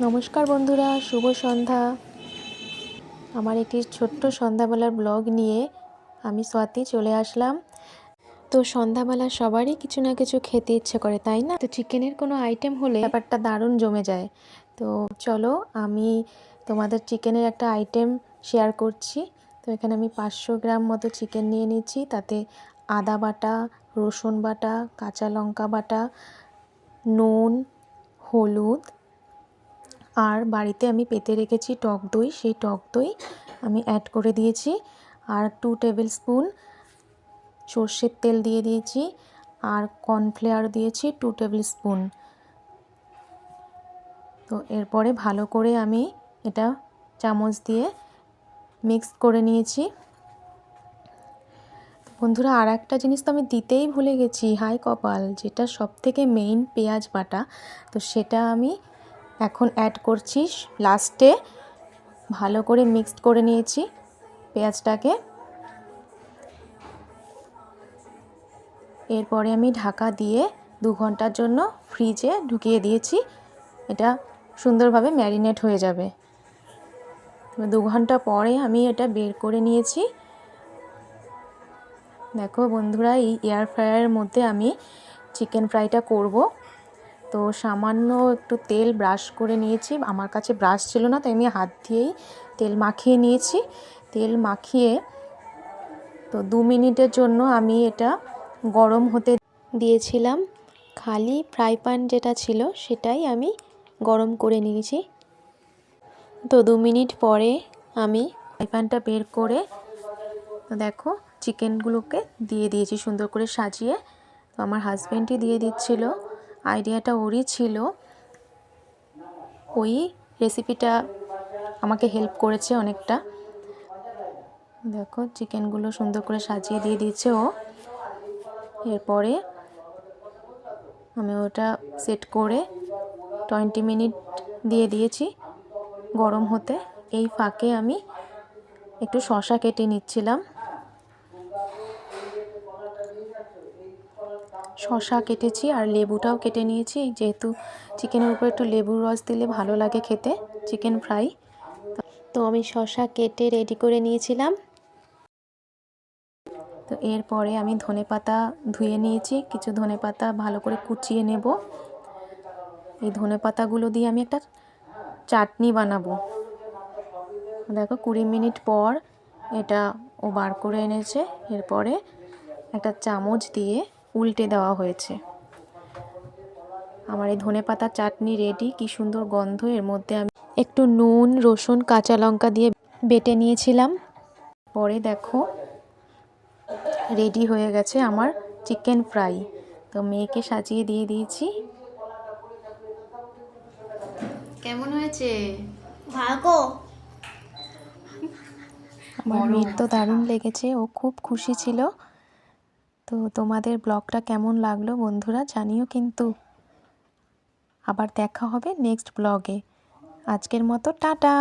নমস্কার বন্ধুরা, শুভ সন্ধ্যা। আমার একটি ছোট্ট সন্ধ্যাবেলার ব্লগ নিয়ে আমি স্বাতি চলে আসলাম। তো সন্ধ্যাবেলা সবারই কিছু না কিছু খেতে ইচ্ছে করে, তাই না? তো চিকেনের কোনো আইটেম হলে ব্যাপারটা দারুণ জমে যায়। তো চলো আমি তোমাদের চিকেনের একটা আইটেম শেয়ার করছি। তো এখানে আমি 500 গ্রাম মতো চিকেন নিয়ে নিচ্ছি। তাতে আদা বাটা, রসুন বাটা, কাঁচা লঙ্কা বাটা, নুন, হলুদ, আর বাড়িতে আমি পেতে রেখেছি টক দই, সেই টক দই আমি অ্যাড করে দিয়েছি। আর 2 টেবিল স্পুন সর্ষের তেল দিয়ে দিয়েছি, আর কর্নফ্লাওয়ার দিয়েছি 2 টেবিল স্পুন। তো এরপরে ভালো করে আমি এটা চামচ দিয়ে মিক্স করে নিয়েছি। বন্ধুরা, আর একটা জিনিস তো আমি দিতেই ভুলে গেছি, হাই কপাল, যেটা সবথেকে মেইন, পেঁয়াজ বাটা। তো সেটা আমি এখন অ্যাড করছি লাস্টে। ভালো করে মিক্সড করে নিয়েছি পেঁয়াজটাকে। এরপরে আমি ঢাকা দিয়ে 2 ঘন্টার জন্য ফ্রিজে ঢুকিয়ে দিয়েছি। এটা সুন্দরভাবে ম্যারিনেট হয়ে যাবে। 2 ঘন্টা পরে আমি এটা বের করে নিয়েছি। দেখো বন্ধুরা, এই এয়ার ফ্রায়ারের মধ্যে আমি চিকেন ফ্রাইটা করব। তো সামান্য একটু তেল ব্রাশ করে নিয়েছি। আমার কাছে ব্রাশ ছিল না, তাই আমি হাত দিয়েই তেল মাখিয়ে নিয়েছি। তেল মাখিয়ে তো 2 মিনিটের জন্য আমি এটা গরম হতে দিয়েছিলাম। খালি ফ্রাই প্যান যেটা ছিল সেটাই আমি গরম করে নিয়েছি। তো 2 মিনিট পরে আমি ফ্রাই প্যানটা বের করে দেখো চিকেনগুলোকে দিয়ে দিয়েছি সুন্দর করে সাজিয়ে। তো আমার হাজব্যান্ডই দিয়ে দিচ্ছিল, আইডিয়াটা ওরই ছিল। ওই রেসিপিটা আমাকে হেল্প করেছে অনেকটা। দেখো চিকেনগুলো সুন্দর করে সাজিয়ে দিয়ে দিয়েছে ও। এরপরে আমি ওটা সেট করে 20 মিনিট দিয়ে দিয়েছি গরম হতে। এই ফাঁকে আমি একটু শসা কেটে নিচ্ছিলাম। শসা কেটেছি আর লেবুটাও কেটে নিয়েছি, যেহেতু চিকেনের উপর একটু লেবুর রস দিলে ভালো লাগে খেতে চিকেন ফ্রাই। তো আমি শসা কেটে রেডি করে নিয়েছিলাম। তো এরপরে আমি ধনেপাতা ধুয়ে নিয়েছি, কিছু ধনেপাতা ভালো করে কুচিয়ে নেব। এই ধনেপাতাগুলো দিয়ে আমি একটা চাটনি বানাবো। দেখো 20 মিনিট পর এটা ও বার করে এনেছে। এরপরে একটা চামচ দিয়ে উল্টে দেওয়া হয়েছে। আমার এই ধনেপাতা চাটনি রেডি। কি সুন্দর গন্ধ। এর মধ্যে আমি একটু নুন, রসুন, কাঁচা লঙ্কা দিয়ে বেটে নিয়েছিলাম। পরে দেখো রেডি হয়ে গেছে আমার চিকেন ফ্রাই। তো মেয়েকে সাজিয়ে দিয়ে দিয়েছি। কেমন হয়েছে? ভাগো। আমার মেয়ের তো দারুণ লেগেছে, ও খুব খুশি ছিল। তো তোমাদের ব্লগটা কেমন লাগলো বন্ধুরা জানিও কিন্তু। আবার দেখা হবে নেক্সট ব্লগে। আজকের মতো টাটা।